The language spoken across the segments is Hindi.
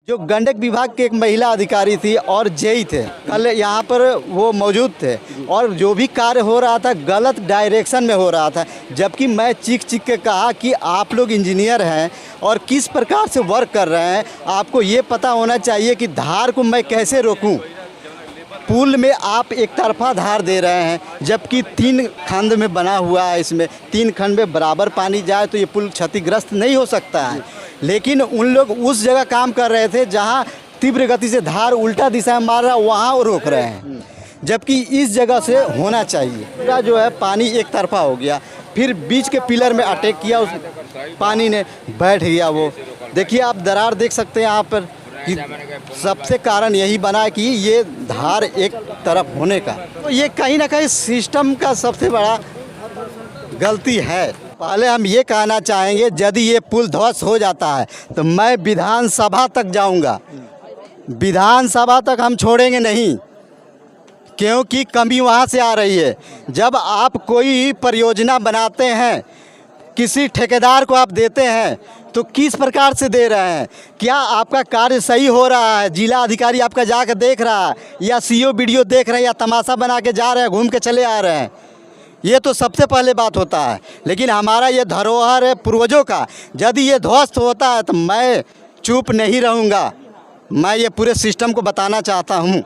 जो गंडक विभाग के एक महिला अधिकारी थी और जेई थे, कल यहाँ पर वो मौजूद थे और जो भी कार्य हो रहा था गलत डायरेक्शन में हो रहा था। जबकि मैं चीख के कहा कि आप लोग इंजीनियर हैं और किस प्रकार से वर्क कर रहे हैं, आपको ये पता होना चाहिए कि धार को मैं कैसे रोकूं। पुल में आप एक तरफा धार दे रहे हैं, जबकि 3 खंड में बना हुआ है। इसमें 3 खंड में बराबर पानी जाए तो ये पुल क्षतिग्रस्त नहीं हो सकता है। लेकिन उन लोग उस जगह काम कर रहे थे जहां तीव्र गति से धार उल्टा दिशा में मार रहा, वहाँ वो रोक रहे हैं, जबकि इस जगह से होना चाहिए। पूरा जो है पानी एक तरफा हो गया, फिर बीच के पिलर में अटैक किया, उस पानी ने बैठ गया। वो देखिए, आप दरार देख सकते हैं यहाँ पर कि सबसे कारण यही बना है कि ये धार एक तरफ होने का। तो ये कहीं ना कहीं सिस्टम का सबसे बड़ा गलती है। पहले हम ये कहना चाहेंगे, यदि ये पुल ध्वस्त हो जाता है तो मैं विधानसभा तक जाऊंगा। विधानसभा तक हम छोड़ेंगे नहीं, क्योंकि कमी वहाँ से आ रही है। जब आप कोई परियोजना बनाते हैं, किसी ठेकेदार को आप देते हैं, तो किस प्रकार से दे रहे हैं? क्या आपका कार्य सही हो रहा है? जिला अधिकारी आपका जाकर देख रहा है, या सीओ वीडियो देख रहे हैं, या तमाशा बना के जा रहे हैं, घूम के चले आ रहे हैं? ये तो सबसे पहले बात होता है। लेकिन हमारा ये धरोहर है पूर्वजों का, यदि ये ध्वस्त होता है तो मैं चुप नहीं रहूँगा। मैं ये पूरे सिस्टम को बताना चाहता हूँ।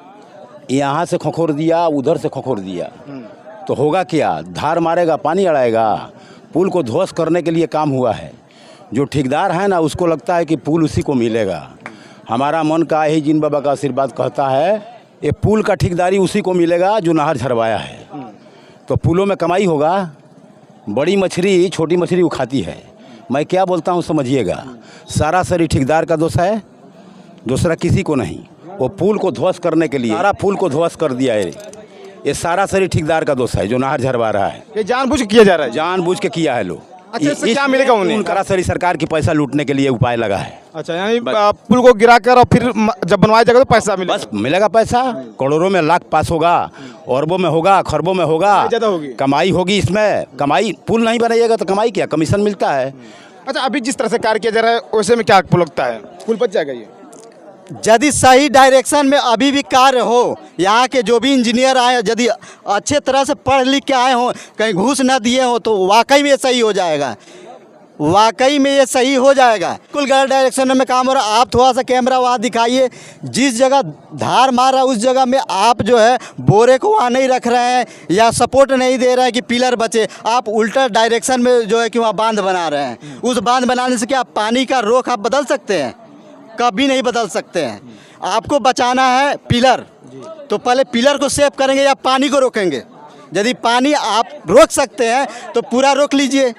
यहाँ से खोखोर दिया, उधर से खोखोर दिया, तो होगा क्या? धार मारेगा, पानी अड़ाएगा। पुल को ध्वस्त करने के लिए काम हुआ है। जो ठेकेदार है ना, उसको लगता है कि पुल उसी को मिलेगा। हमारा मन का ही जिन बाबा का आशीर्वाद कहता है, ये पुल का ठेकेदारी उसी को मिलेगा जो नहर झरवाया है। तो पुलों में कमाई होगा। बड़ी मछली छोटी मछली को खाती है। मैं क्या बोलता हूँ समझिएगा, सारा सरी ठेकेदार का दोष है, दूसरा किसी को नहीं। वो पुल को ध्वस्त करने के लिए सारा पुल को ध्वस्त कर दिया है। ये सारा सरी ठेकेदार का दोष है जो नहर झरवा रहा है। ये जानबूझ के किया जा रहा है। जानबूझ के किया है लोग। अच्छा, इससे क्या मिलेगा उन्हें? सरासरी सरकार की पैसा लूटने के लिए उपाय लगा है। अच्छा, यानी पुल को गिरा कर और फिर जब बनवाया जाएगा तो पैसा मिलेगा। बस मिलेगा पैसा, करोड़ों में लाख पास होगा, अरबों में होगा, खरबों में होगा, ज़्यादा होगी, कमाई होगी। इसमें कमाई, पुल नहीं बनाइएगा तो कमाई क्या? कमीशन मिलता है। अच्छा, अभी जिस तरह से कार्य किया जा रहा है वैसे में क्या आपको लगता है पुल बच जाएगा? ये यदि सही डायरेक्शन में अभी भी कार्य हो, यहाँ के जो भी इंजीनियर आए यदि अच्छे तरह से पढ़ लिख के आए हों, कहीं घूस न दिए हों, तो वाकई में ये सही हो जाएगा। वाकई में ये सही हो जाएगा। बिल्कुल गलत डायरेक्शन में काम हो रहा है। आप थोड़ा सा कैमरा वहाँ दिखाइए, जिस जगह धार मार रहा है उस जगह में आप जो है बोरे को वहाँ नहीं रख रहे हैं, या सपोर्ट नहीं दे रहे हैं कि पिलर बचे। आप उल्टा डायरेक्शन में जो है कि वहाँ बांध बना रहे हैं। उस बांध बनाने से क्या पानी का रुख आप बदल सकते हैं? कभी नहीं बदल सकते हैं। आपको बचाना है पिलर, तो पहले पिलर को सेव करेंगे या पानी को रोकेंगे? यदि पानी आप रोक सकते हैं तो पूरा रोक लीजिए,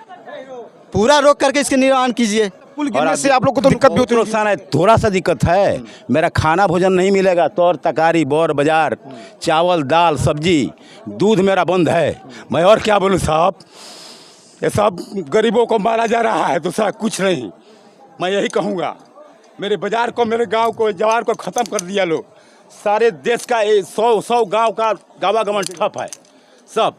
पूरा रोक करके इसके निर्माण कीजिए। पुल गिरने से आप लोग को तो दिक्कत भी होती है। नुकसान है, थोड़ा सा दिक्कत है। मेरा खाना भोजन नहीं मिलेगा, तौर तरकारी बौर बाजार, चावल दाल सब्जी, दूध मेरा बंद है। मैं और क्या बोलूँ साहब, ये सब गरीबों को मारा जा रहा है, दूसरा कुछ नहीं। मैं यही कहूँगा, मेरे बाजार को, मेरे गांव को, जवार को ख़त्म कर दिया लोग। सारे देश का 100 गांव का गावागमन ठप है सब।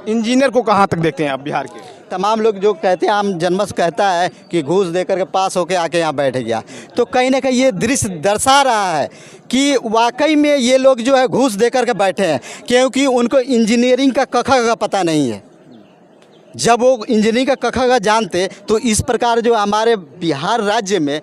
इंजीनियर को कहाँ तक देखते हैं आप बिहार के? तमाम लोग जो कहते हैं, आम जनमस कहता है कि घूस देकर के पास होके आके यहाँ बैठ गया, तो कहीं ना कहीं ये दृश्य दर्शा रहा है कि वाकई में ये लोग जो है घूस देकर के बैठे हैं, क्योंकि उनको इंजीनियरिंग का कखा का पता नहीं है। जब वो इंजीनियरिंग का कखा का जानते तो इस प्रकार जो हमारे बिहार राज्य में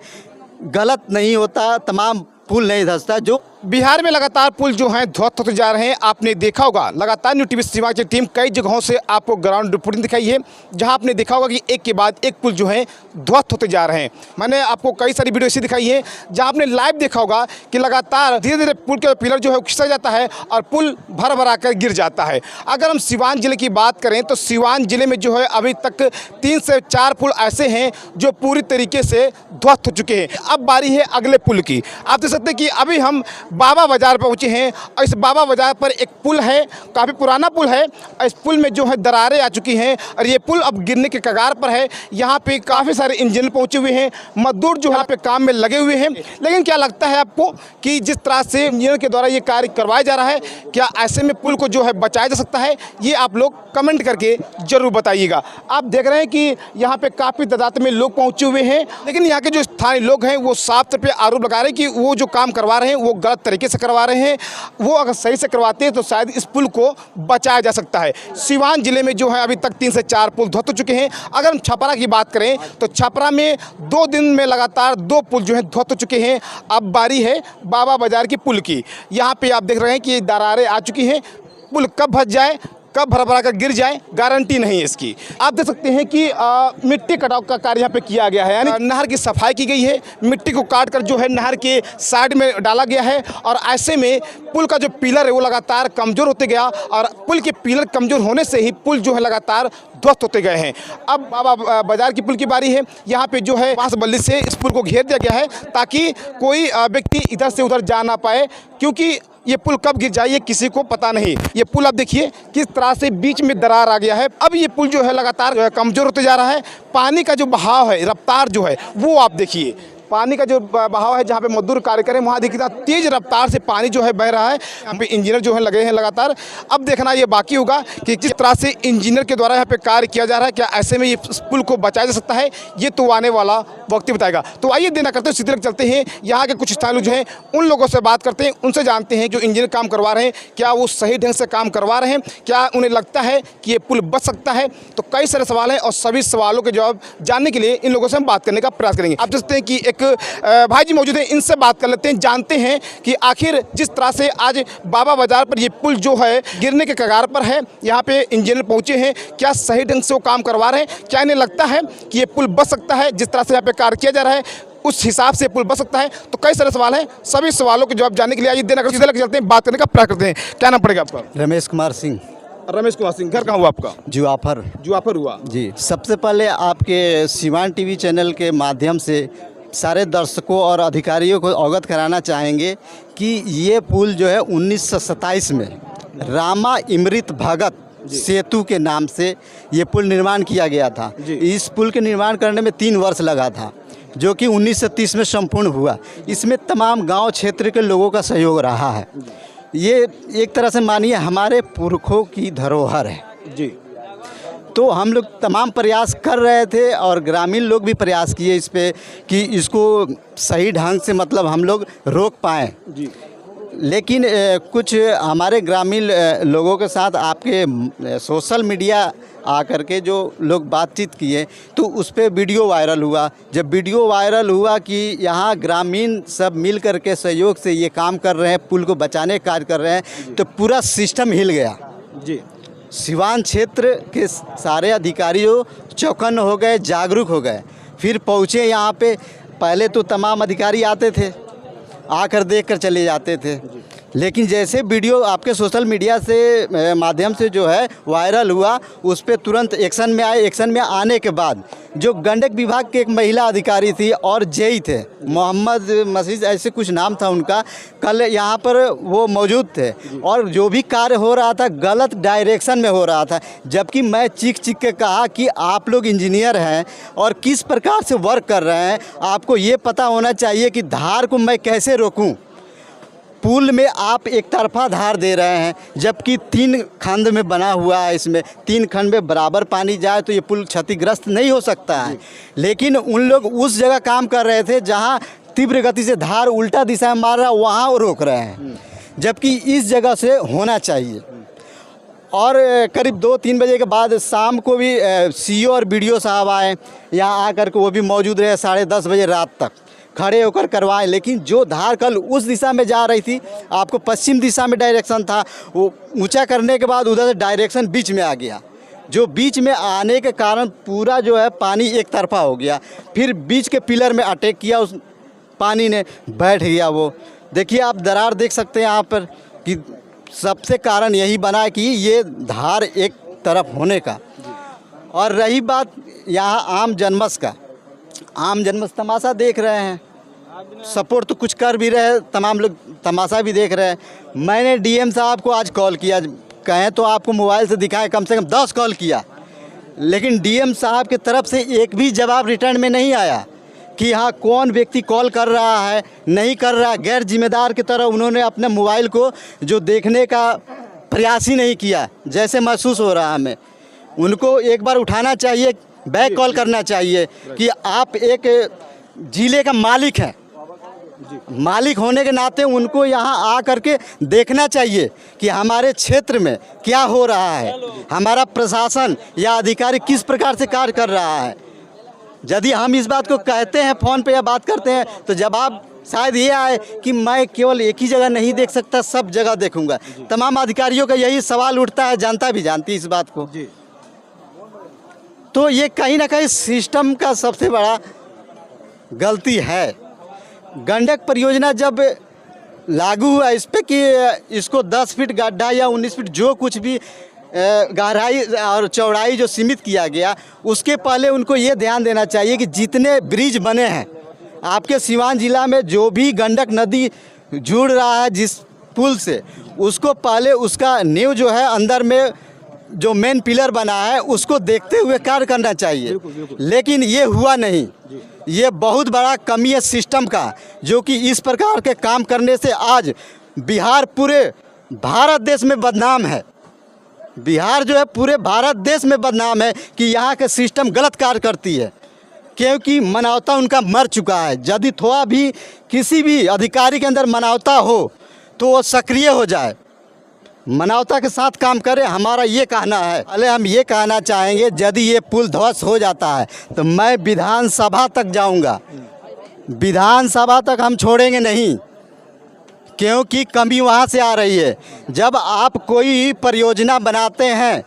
गलत नहीं होता, तमाम पुल नहीं धंसता। जो बिहार में लगातार पुल जो हैं ध्वस्त होते जा रहे हैं। आपने देखा होगा लगातार न्यूज़ टीवी सीमा की टीम कई जगहों से आपको ग्राउंड रिपोर्टिंग दिखाई है, जहां आपने देखा होगा कि एक के बाद एक पुल जो है ध्वस्त होते जा रहे हैं। मैंने आपको कई सारी वीडियो ऐसी दिखाई है जहां आपने लाइव देखा होगा कि लगातार धीरे धीरे पुल के पिलर जो है खिसक जाता है और पुल भर भरा कर गिर जाता है। अगर हम सिवान जिले की बात करें तो सिवान जिले में जो है अभी तक 3 से 4 पुल ऐसे हैं जो पूरी तरीके से ध्वस्त हो चुके हैं। अब बारी है अगले पुल की। आप सकते हैं कि अभी हम बाबा बाजार पहुंचे हैं और इस बाबा बाजार पर एक पुल है, काफ़ी पुराना पुल है। इस पुल में जो है दरारें आ चुकी हैं और ये पुल अब गिरने के कगार पर है। यहाँ पे काफ़ी सारे इंजीनियर पहुंचे हुए हैं, मजदूर जो है यहाँ पे काम में लगे हुए हैं। लेकिन क्या लगता है आपको कि जिस तरह से इंजीनियर के द्वारा ये कार्य करवाया जा रहा है, क्या ऐसे में पुल को जो है बचाया जा सकता है? ये आप लोग कमेंट करके जरूर बताइएगा। आप देख रहे हैं कि यहाँ पे काफ़ी तादाद में लोग पहुँचे हुए हैं, लेकिन यहाँ के जो स्थानीय लोग हैं वो साफ तौर पे आरोप लगा रहे हैं कि वो जो काम करवा रहे हैं वो गलत तरीके से करवा रहे हैं। वो अगर सही से करवाते हैं तो शायद इस पुल को बचाया जा सकता है। सीवान जिले में जो है अभी तक 3 से 4 पुल ध्वस्त हो चुके हैं। अगर हम छपरा की बात करें तो छपरा में 2 दिन में लगातार 2 पुल जो है ध्वस्त हो चुके हैं। अब बारी है बाबा बाजार की पुल की। यहाँ पे आप देख रहे हैं कि दरारें आ चुकी हैं। पुल कब भस जाए, कब भरभरा कर गिर जाए, गारंटी नहीं है इसकी। आप देख सकते हैं कि मिट्टी कटाव का कार्य यहाँ पे किया गया है, यानी नहर की सफाई की गई है। मिट्टी को काट कर जो है नहर के साइड में डाला गया है और ऐसे में पुल का जो पिलर है वो लगातार कमज़ोर होते गया और पुल के पिलर कमज़ोर होने से ही पुल जो है लगातार ध्वस्त होते गए हैं। अब बाबा बाजार की पुल की बारी है। यहाँ पे जो है बांस बल्ली से इस पुल को घेर दिया गया है ताकि कोई व्यक्ति इधर से उधर जा ना पाए, क्योंकि ये पुल कब गिर जाए ये किसी को पता नहीं। ये पुल आप देखिए किस तरह से बीच में दरार आ गया है। अब ये पुल जो है लगातार कमज़ोर होते जा रहा है। पानी का जो बहाव है, रफ्तार जो है वो आप देखिए, पानी का जो बहाव है, जहाँ पे मजदूर कार्य करें वहाँ देखिए तेज़ रफ्तार से पानी जो है बह रहा है। यहाँ पे इंजीनियर जो है लगे हैं लगातार। अब देखना ये बाकी होगा कि किस तरह से इंजीनियर के द्वारा यहाँ पे कार्य किया जा रहा है। क्या ऐसे में ये पुल को बचाया जा सकता है, ये तो आने वाला वक्त ही बताएगा। तो आइए देना करते हैं, सीधे चलते हैं यहाँ के कुछ स्थानीय लोग जो हैं उन लोगों से बात करते हैं, उनसे जानते हैं जो इंजीनियर काम करवा रहे हैं क्या वो सही ढंग से काम करवा रहे हैं, क्या उन्हें लगता है कि ये पुल बच सकता है। तो कई सारे सवाल हैं और सभी सवालों के जवाब जानने के लिए इन लोगों से हम बात करने का प्रयास करेंगे। आप देखते हैं कि एक भाई जी मौजूद हैं, इनसे बात कर लेते हैं, जानते हैं कि आखिर जिस तरह से आज बाबा बाजार पर ये पुल जो है गिरने के कगार पर है, यहाँ पे इंजीनियर पहुंचे हैं, क्या सही ढंग से वो काम करवा रहे हैं, क्या इन्हें लगता है कि ये पुल बच सकता है, जिस तरह से यहाँ पे कार्य किया जा रहा है उस हिसाब से पुल बच सकता है। तो कई सारे सवाल हैं, सभी सवालों के जवाब जानने के लिए आइए देना सीधे लेकर चलते हैं, बात करने का प्रयास करते हैं। क्या नाम पड़ेगा आपका? रमेश कुमार सिंह। रमेश कुमार सिंह, घर कहाँ हुआ आपका? जुआफर हुआ जी। सबसे पहले आपके सीवान टीवी चैनल के माध्यम से सारे दर्शकों और अधिकारियों को अवगत कराना चाहेंगे कि ये पुल जो है 1927 में रामा इमृत भगत सेतु के नाम से ये पुल निर्माण किया गया था। इस पुल के निर्माण करने में 3 वर्ष लगा था, जो कि 1930 में संपूर्ण हुआ। इसमें तमाम गांव क्षेत्र के लोगों का सहयोग रहा है। ये एक तरह से मानिए हमारे पुरखों की धरोहर है जी। तो हम लोग तमाम प्रयास कर रहे थे और ग्रामीण लोग भी प्रयास किए इस पे कि इसको सही ढंग से मतलब हम लोग रोक पाएँ जी। लेकिन कुछ हमारे ग्रामीण लोगों के साथ आपके सोशल मीडिया आकर के जो लोग बातचीत किए तो उस पे वीडियो वायरल हुआ। जब वीडियो वायरल हुआ कि यहाँ ग्रामीण सब मिल कर के सहयोग से ये काम कर रहे हैं, पुल को बचाने का कार्य कर रहे हैं, तो पूरा सिस्टम हिल गया जी। सीवान क्षेत्र के सारे अधिकारियों चौकन्न हो गए, जागरूक हो गए, फिर पहुँचे यहाँ पे। पहले तो तमाम अधिकारी आते थे, आकर देख कर चले जाते थे, लेकिन जैसे वीडियो आपके सोशल मीडिया से माध्यम से जो है वायरल हुआ, उस पर तुरंत एक्शन में आए। एक्शन में आने के बाद जो गंडक विभाग के एक महिला अधिकारी थी और जेई थे, मोहम्मद मसीद ऐसे कुछ नाम था उनका, कल यहाँ पर वो मौजूद थे और जो भी कार्य हो रहा था गलत डायरेक्शन में हो रहा था। जबकि मैं चीख के कहा कि आप लोग इंजीनियर हैं और किस प्रकार से वर्क कर रहे हैं, आपको ये पता होना चाहिए कि धार को मैं कैसे रोकूं। पुल में आप एक तरफा धार दे रहे हैं, जबकि 3 खंड में बना हुआ है। इसमें 3 खंड में बराबर पानी जाए तो ये पुल क्षतिग्रस्त नहीं हो सकता है। लेकिन उन लोग उस जगह काम कर रहे थे जहां तीव्र गति से धार उल्टा दिशा में मार रहा, वहां रोक रहे हैं, जबकि इस जगह से होना चाहिए। और करीब 2-3 बजे के बाद शाम को भी सीओ और बीडीओ साहब आए, यहाँ आकर के वो भी मौजूद रहे 10:30 बजे रात तक खड़े होकर करवाएं। लेकिन जो धार कल उस दिशा में जा रही थी, आपको पश्चिम दिशा में डायरेक्शन था, वो ऊंचा करने के बाद उधर से डायरेक्शन बीच में आ गया, जो बीच में आने के कारण पूरा जो है पानी एक तरफा हो गया। फिर बीच के पिलर में अटैक किया, उस पानी ने बैठ गया। वो देखिए आप दरार देख सकते हैं यहाँ पर कि सबसे कारण यही बना कि ये धार एक तरफ होने का। और रही बात यहाँ आम जनमानस का, आम जनमानस तमाशा देख रहे हैं। सपोर्ट तो कुछ कर भी रहे, तमाम लोग तमाशा भी देख रहे हैं। मैंने डीएम साहब को आज कॉल किया, कहें तो आपको मोबाइल से दिखाएं, कम से कम 10 कॉल किया, लेकिन डीएम साहब की तरफ से एक भी जवाब रिटर्न में नहीं आया कि हाँ कौन व्यक्ति कॉल कर रहा है, नहीं कर रहा। गैर जिम्मेदार की तरह उन्होंने अपने मोबाइल को जो देखने का प्रयास ही नहीं किया, जैसे महसूस हो रहा हमें। उनको एक बार उठाना चाहिए, बैक कॉल करना चाहिए कि आप एक जिले का मालिक हैं, मालिक होने के नाते उनको यहाँ आ करके देखना चाहिए कि हमारे क्षेत्र में क्या हो रहा है, हमारा प्रशासन या अधिकारी किस प्रकार से कार्य कर रहा है। यदि हम इस बात को कहते हैं, फ़ोन पे या बात करते हैं, तो जवाब शायद ये आए कि मैं केवल एक ही जगह नहीं देख सकता, सब जगह देखूंगा। तमाम अधिकारियों का यही सवाल उठता है, जनता भी जानती है इस बात को। तो ये कहीं ना कहीं सिस्टम का सबसे बड़ा गलती है। गंडक परियोजना जब लागू हुआ इस पे कि इसको 10 फीट गड्ढा या 19 फीट जो कुछ भी गहराई और चौड़ाई जो सीमित किया गया, उसके पहले उनको ये ध्यान देना चाहिए कि जितने ब्रिज बने हैं आपके सिवान जिला में, जो भी गंडक नदी जुड़ रहा है जिस पुल से, उसको पहले उसका नींव जो है अंदर में जो मेन पिलर बना है उसको देखते हुए कार्य करना चाहिए। लेकिन ये हुआ नहीं। ये बहुत बड़ा कमी है सिस्टम का, जो कि इस प्रकार के काम करने से आज बिहार पूरे भारत देश में बदनाम है। बिहार जो है पूरे भारत देश में बदनाम है कि यहाँ के सिस्टम गलत कार्य करती है, क्योंकि मानवता उनका मर चुका है। यदि थोड़ा भी किसी भी अधिकारी के अंदर मानवता हो तो वो सक्रिय हो जाए, मानवता के साथ काम करे, हमारा ये कहना है। पहले हम ये कहना चाहेंगे, यदि ये पुल ध्वस्त हो जाता है तो मैं विधानसभा तक जाऊंगा, विधानसभा तक हम छोड़ेंगे नहीं, क्योंकि कमी वहाँ से आ रही है। जब आप कोई परियोजना बनाते हैं,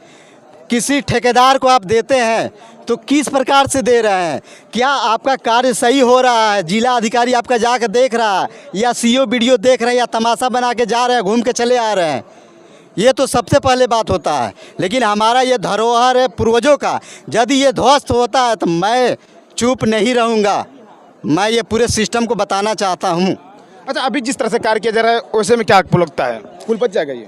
किसी ठेकेदार को आप देते हैं, तो किस प्रकार से दे रहे हैं, क्या आपका कार्य सही हो रहा है, जिला अधिकारी आपका जाकर देख रहा है, या सीओ वीडियो देख रहे हैं, या तमाशा बना के जा रहे हैं, घूम के चले आ रहे हैं। ये तो सबसे पहले बात होता है। लेकिन हमारा ये धरोहर है पूर्वजों का, यदि ये ध्वस्त होता है तो मैं चुप नहीं रहूँगा। मैं ये पूरे सिस्टम को बताना चाहता हूँ। अच्छा, अभी जिस तरह से कार्य किया जा रहा है वैसे में क्या आपको लगता है पुल बच जाएगा ये?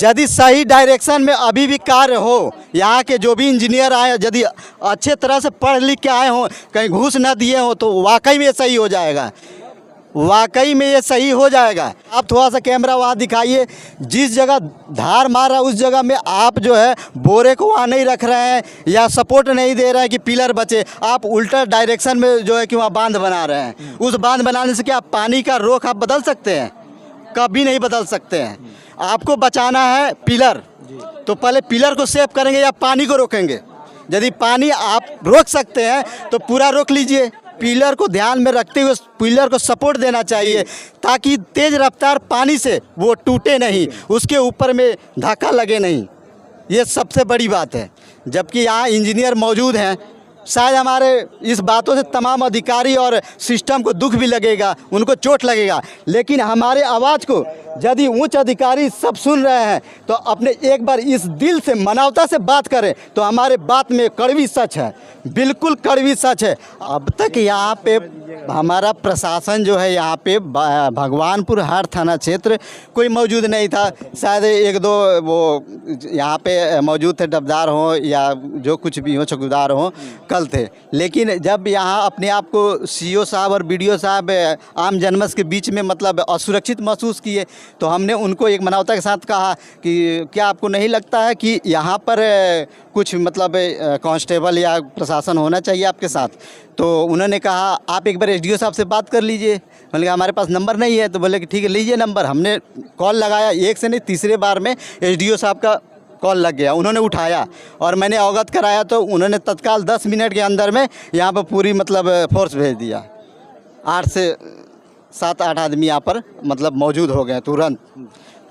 यदि सही डायरेक्शन में अभी भी कार्य हो, यहाँ के जो भी इंजीनियर आए यदि अच्छे तरह से पढ़ लिख के आए हों, कहीं घूस न दिए हों, तो वाकई में सही हो जाएगा, वाकई में ये सही हो जाएगा। आप थोड़ा सा कैमरा वहाँ दिखाइए, जिस जगह धार मार रहा है उस जगह में आप जो है बोरे को वहाँ नहीं रख रहे हैं या सपोर्ट नहीं दे रहे हैं कि पिलर बचे, आप उल्टा डायरेक्शन में जो है कि वहाँ बांध बना रहे हैं। उस बांध बनाने से क्या पानी का रुख आप बदल सकते हैं? कभी नहीं बदल सकते हैं। आपको बचाना है पिलर, तो पहले पिलर को सेव करेंगे या पानी को रोकेंगे? यदि पानी आप रोक सकते हैं तो पूरा रोक लीजिए। पिलर को ध्यान में रखते हुए पिलर को सपोर्ट देना चाहिए, ताकि तेज़ रफ्तार पानी से वो टूटे नहीं, उसके ऊपर में धक्का लगे नहीं। ये सबसे बड़ी बात है। जबकि यहाँ इंजीनियर मौजूद हैं, शायद हमारे इस बातों से तमाम अधिकारी और सिस्टम को दुख भी लगेगा, उनको चोट लगेगा, लेकिन हमारे आवाज़ को यदि उच्च अधिकारी सब सुन रहे हैं तो अपने एक बार इस दिल से मानवता से बात करें तो हमारे बात में कड़वी सच है, बिल्कुल कड़वी सच है। अब तक यहाँ पे हमारा प्रशासन जो है, यहाँ पे भगवानपुर हाट थाना क्षेत्र कोई मौजूद नहीं था। शायद एक दो वो यहाँ पे मौजूद थे, डबदार हों या जो कुछ भी हो, चौकीदार हों, कल थे। लेकिन जब यहाँ अपने आप को सीओ साहब और बीडीओ साहब आम जनमानस के बीच में मतलब असुरक्षित महसूस किए, तो हमने उनको एक मानवता के साथ कहा कि क्या आपको नहीं लगता है कि यहाँ पर कुछ मतलब कांस्टेबल या प्रशासन होना चाहिए आपके साथ? तो उन्होंने कहा आप एक बार एसडीओ साहब से बात कर लीजिए। मैंने कहा हमारे पास नंबर नहीं है। तो बोले कि ठीक है लीजिए नंबर। हमने कॉल लगाया, एक से नहीं तीसरे बार में एसडीओ साहब का कॉल लग गया, उन्होंने उठाया और मैंने अवगत कराया, तो उन्होंने तत्काल 10 मिनट के अंदर में यहाँ पर पूरी मतलब फोर्स भेज दिया। 8 से 7-8 आदमी यहाँ पर मतलब मौजूद हो गए तुरंत।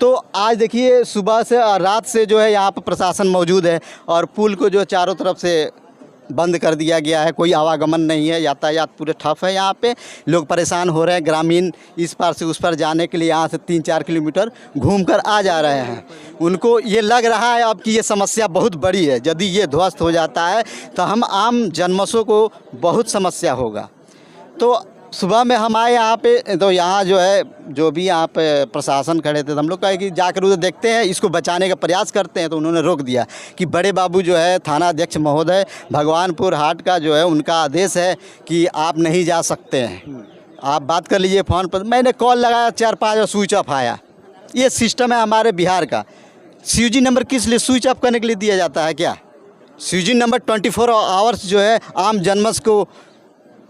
तो आज देखिए सुबह से और रात से जो है यहाँ पर प्रशासन मौजूद है और पुल को जो चारों तरफ से बंद कर दिया गया है, कोई आवागमन नहीं है, यातायात पूरे ठप है। यहाँ पे लोग परेशान हो रहे हैं, ग्रामीण इस पार से उस पार जाने के लिए यहाँ से 3-4 किलोमीटर घूमकर आ जा रहे हैं। उनको ये लग रहा है अब कि ये समस्या बहुत बड़ी है, यदि ये ध्वस्त हो जाता है तो हम आम जनमानसों को बहुत समस्या होगा। तो सुबह में हम आए यहाँ पे, तो यहाँ जो है जो भी यहाँ पे प्रशासन खड़े थे, तो हम लोग कहे कि जाकर उधर देखते हैं, इसको बचाने का प्रयास करते हैं। तो उन्होंने रोक दिया कि बड़े बाबू जो है थाना अध्यक्ष महोदय भगवानपुर हाट का जो है उनका आदेश है कि आप नहीं जा सकते हैं, आप बात कर लीजिए फ़ोन पर। मैंने कॉल लगाया 4-5 और स्विच ऑफ आया। ये सिस्टम है हमारे बिहार का। CUG नंबर किस लिए स्विच ऑफ करने के लिए दिया जाता है क्या? CUG नंबर 24 आवर्स जो है आम जनमस को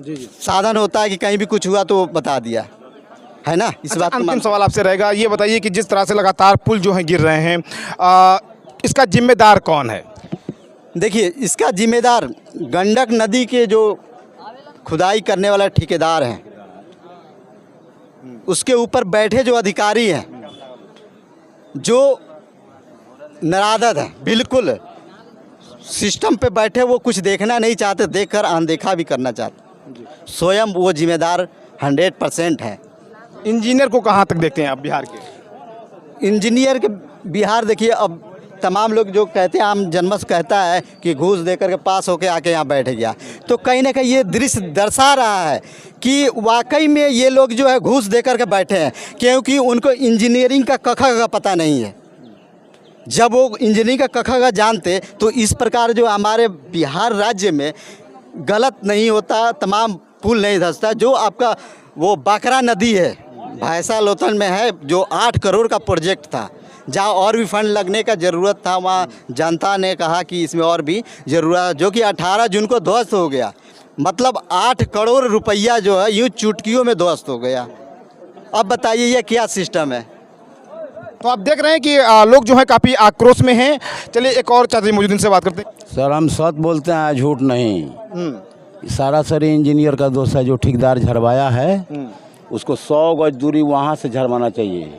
साधन होता है कि कहीं भी कुछ हुआ तो बता दिया है ना। इस बात को अंतिम सवाल आपसे रहेगा, ये बताइए कि जिस तरह से लगातार पुल जो हैं गिर रहे हैं, इसका जिम्मेदार कौन है? देखिए, इसका जिम्मेदार गंडक नदी के जो खुदाई करने वाला ठेकेदार हैं, उसके ऊपर बैठे जो अधिकारी हैं, जो नरादत है, बिल्कुल सिस्टम पे बैठे, वो कुछ देखना नहीं चाहते, देखकर अनदेखा भी करना चाहते। स्वयं वो जिम्मेदार 100% है। इंजीनियर को कहाँ तक देखते हैं आप बिहार के? इंजीनियर के बिहार देखिए, अब तमाम लोग जो कहते हैं, आम जनमस कहता है कि घूस देकर के पास होके आके यहाँ बैठ गया, तो कहीं ना कहीं ये दृश्य दर्शा रहा है कि वाकई में ये लोग जो है घूस देकर के बैठे हैं, क्योंकि उनको इंजीनियरिंग का कखा का पता नहीं है। जब वो इंजीनियरिंग का कखा का जानते तो इस प्रकार जो हमारे बिहार राज्य में गलत नहीं होता, तमाम पुल नहीं धंसता। जो आपका वो बाकरा नदी है, भैंसा लोथन में है, जो 8 करोड़ का प्रोजेक्ट था, जहाँ और भी फंड लगने का ज़रूरत था, वहाँ जनता ने कहा कि इसमें और भी ज़रूरत, जो कि 18 जून को ध्वस्त हो गया। मतलब 8 करोड़ रुपया जो है यूँ चुटकियों में ध्वस्त हो गया। अब बताइए ये क्या सिस्टम है? तो आप देख रहे हैं कि लोग जो है काफ़ी आक्रोश में हैं। चलिए एक और चाचा जी मौजूद, इनसे बात करते हैं। सर हम सच बोलते हैं, झूठ नहीं। सारा सर इंजीनियर का दोष है, जो ठेकेदार झरवाया है उसको 100 गज दूरी वहाँ से झरवाना चाहिए,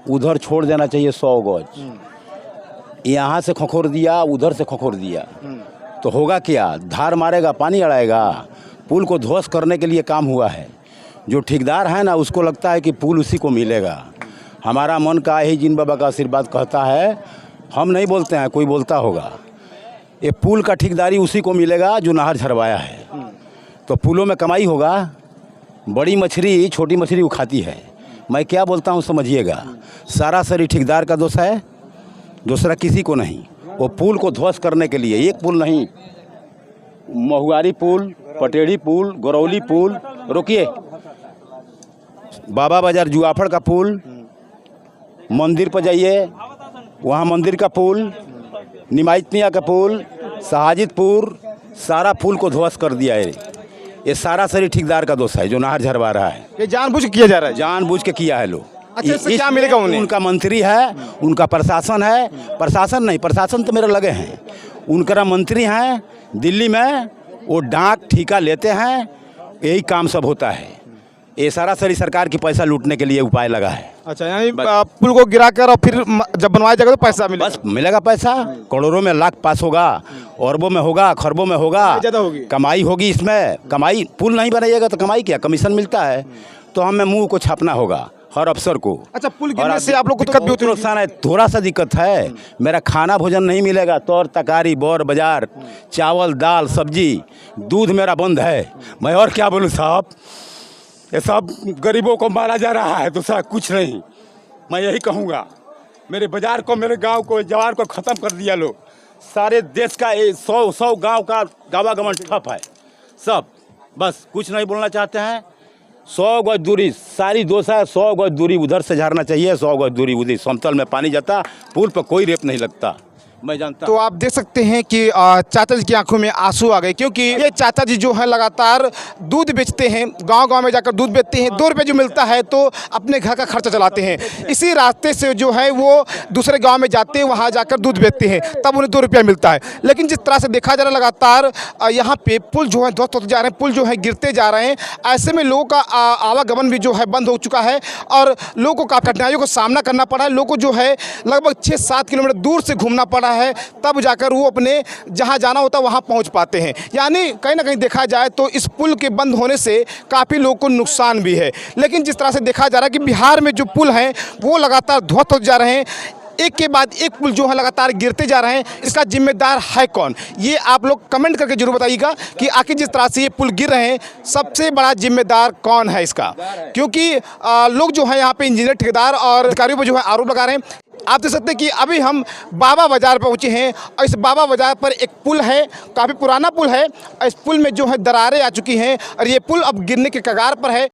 उधर छोड़ देना चाहिए 100 गज। यहाँ से खोखोर दिया, उधर से खोखोर दिया, तो होगा क्या? धार मारेगा, पानी अड़ाएगा। पुल को ध्वस्त करने के लिए काम हुआ है। जो ठेकेदार है ना, उसको लगता है कि पुल उसी को मिलेगा। हमारा मन का ही जिन बाबा का आशीर्वाद कहता है, हम नहीं बोलते हैं, कोई बोलता होगा। ये पुल का ठेकेदारी उसी को मिलेगा जो नहर झरवाया है। तो पुलों में कमाई होगा। बड़ी मछली छोटी मछली को खाती है। मैं क्या बोलता हूँ समझिएगा। सारा सरी ठेकेदार का दोष है, दूसरा किसी को नहीं। वो पुल को ध्वस्त करने के लिए, एक पुल नहीं, महुआरी पुल, पटेढ़ी पुल, गरौली पुल, रुकिए, बाबा बाजार जुआफड़ का पुल, मंदिर पर जाइए, वहाँ मंदिर का पुल, निमाइतनिया का पुल, शहाजितपुर, सारा पुल को ध्वस्त कर दिया है। ये सारा सरी ठेकेदार का दोष है जो नहर झरवा रहा है। ये जानबूझ के किया जा रहा है? जानबूझ के किया है लोग। अच्छा, इससे क्या मिलेगा उन्हें? उनका मंत्री है, उनका प्रशासन है, प्रशासन नहीं, प्रशासन तो मेरे लगे हैं, उनका मंत्री हैं दिल्ली में, वो डाक ठेका लेते हैं, यही काम सब होता है। ये सारा सरी सरकार की पैसा लूटने के लिए उपाय लगा है। अच्छा, यानी पुल को गिराकर और फिर जब बनवाया जाएगा तो पैसा मिलेगा? बस मिलेगा पैसा, करोड़ों में लाख पास होगा, अरबों में होगा, खरबों में होगा, ज़्यादा होगी, कमाई होगी इसमें। कमाई, पुल नहीं बनाइएगा तो कमाई क्या? कमीशन मिलता है, तो हमें मुंह को छापना होगा हर अफसर को। अच्छा, पुल गिरने से आप लोग को दिक्कत भी होती है? नुकसान है, थोड़ा सा दिक्कत है। मेरा खाना भोजन नहीं मिलेगा, तौर तकारी, बौर बाजार, चावल दाल सब्जी, दूध मेरा बंद है। मैं और क्या बोलूँ साहब, ये सब गरीबों को मारा जा रहा है, दूसरा कुछ नहीं। मैं यही कहूँगा, मेरे बाज़ार को, मेरे गांव को, जवार को ख़त्म कर दिया लोग। सारे देश का 100 गांव का गावागमन ठप है सब। बस कुछ नहीं बोलना चाहते हैं। 100 गज दूरी सारी दोष है। 100 गज दूरी उधर से झाड़ना चाहिए, 100 गज दूरी उधर। समतल में पानी जाता, पुल पर कोई रेप नहीं लगता, मैं जानता। तो आप देख सकते हैं कि चाचा जी की आंखों में आंसू आ गए, क्योंकि ये चाचा जी जो है लगातार दूध बेचते हैं, गांव-गांव में जाकर दूध बेचते हैं। 2 रुपये जो मिलता है तो अपने घर का खर्चा चलाते हैं। इसी रास्ते से जो है वो दूसरे गांव में जाते हैं, वहां जाकर दूध बेचते हैं, तब उन्हें 2 रुपया मिलता है। लेकिन जिस तरह से देखा जा रहा है लगातार यहाँ पे पुल जो है ध्वस्त होते जा रहे हैं, पुल जो है गिरते जा रहे हैं। ऐसे में लोगों का आवागमन भी जो है बंद हो चुका है और लोगों को काफ़ी कठिनाइयों का सामना करना पड़ा है। लोगों को जो है लगभग 6-7 किलोमीटर दूर से घूमना पड़ा है, तब जाकर वो अपने जहां जाना होता है वहां पहुंच पाते हैं। यानी कहीं ना कहीं देखा जाए तो इस पुल के बंद होने से काफ़ी लोगों को नुकसान भी है। लेकिन जिस तरह से देखा जा रहा है कि बिहार में जो पुल हैं वो लगातार ध्वस्त हो जा रहे हैं। एक के बाद एक पुल जो है लगातार गिरते जा रहे हैं, इसका जिम्मेदार है कौन? ये आप लोग कमेंट करके जरूर बताइएगा कि आखिर जिस तरह से ये पुल गिर रहे हैं, सबसे बड़ा जिम्मेदार कौन है इसका? क्योंकि लोग जो है यहाँ पे इंजीनियर, ठेकेदार और अधिकारियों पर जो है आरोप लगा रहे हैं। आप देख सकते हैं कि अभी हम बाबा बाजार पहुंचे हैं और इस बाबा बाजार पर एक पुल है, काफ़ी पुराना पुल है। इस पुल में जो है दरारें आ चुकी हैं और ये पुल अब गिरने के कगार पर है।